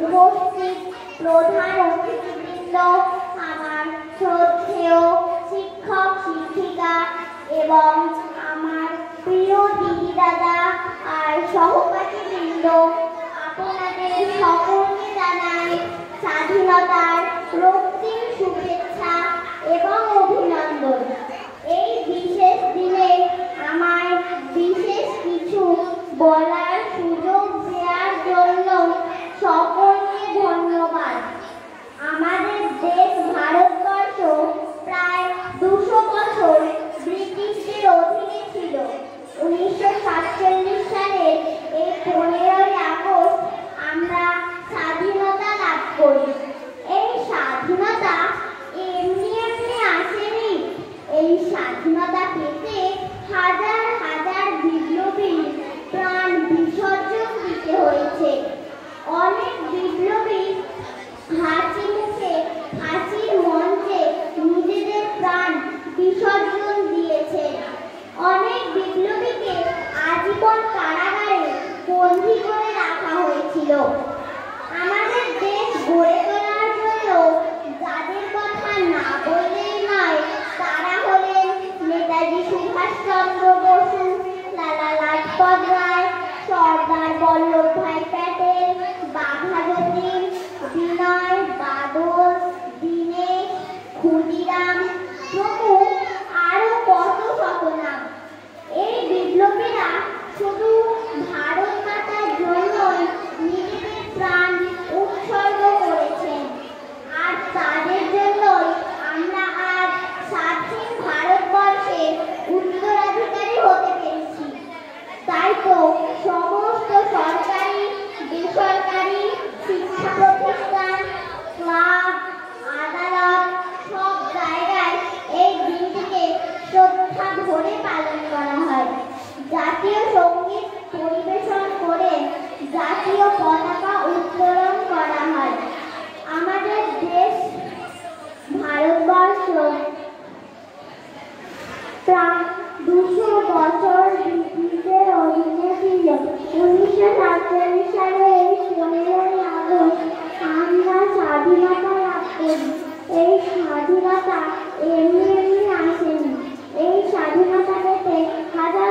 উপস্থিত প্রধান অতিথিবৃন্দ, আমার শ্রদ্ধেয় শিক্ষক শিক্ষিকা এবং আমার প্রিয় দিদি দাদা আর সহপাঠীবৃন্দ, আপনাদের সকলকে জানাই স্বাধীনতার রক্তিম শুভেচ্ছা এবং অভিনন্দন। এই বিশেষ দিনে আমায় বিশেষ কিছু বলার সুযোগ দেওয়ার জন্য সকলকে ধন্যবাদ। আমাদের দেশ ভারতবর্ষ প্রায় 200 বছর ব্রিটিশদের অধীনে ছিল। 1947 সালের এই 15ই আগস্ট আমরা স্বাধীনতা লাভ করি। এই স্বাধীনতা এমনি এমনি আসেনি। এই স্বাধীনতা পেতে হাজার হাজার বিপ্লবী প্রাণ বিসর্জন দিতে হয়েছে। অনেক বিপ্লবী হাসি মুখে হাসির মঞ্চে নিজেদের প্রাণ বিসর্জন দিয়েছে। অনেক বিপ্লবীকে আজীবন কারাগারে বন্দী করে রাখা হয়েছিল। আমাদের দেশ গড়ে তোলার জন্য যাদের কথা না বললেই নয়, তারা হলেন নেতাজি সুভাষচন্দ্র বসু, লালা লাজপত রায়, সর্দার বল্লভভাই প্যাটেল, বাঘা যতীন, বিনয়, বাদল, দীনেশ, ক্ষুদিরাম প্রমুখ আরো কত শত নাম। এই বিপ্লবীরা শুধু ভারত মাতার জন্যই নিজেদের প্রাণ উৎসর্গ করেছেন, আর তাদের জন্যই আমরা আজ স্বাধীন ভারতবর্ষের উত্তরাধিকারী হতে পেরেছি। তাই তো সমস্ত সরকারি বেসরকারি শিক্ষা প্রতিষ্ঠান, ক্লাব, আদালত সব জায়গায় এই দিনটিকে শ্রদ্ধা ভরে পালন করা হয়। জাতীয় সঙ্গীত পরিবেশন করে জাতীয় পতাকা উত্তোলন করা হয়। আমাদের দেশ ভারতবর্ষ প্রায় 200 বছর ব্রিটিশদের অধীনে ছিল। 1947 সালে এই 15ই আগস্ট আমরা স্বাধীনতা লাভ করি। এই স্বাধীনতা এমনি এমনি আসেনি। এই স্বাধীনতা পেতে হাজার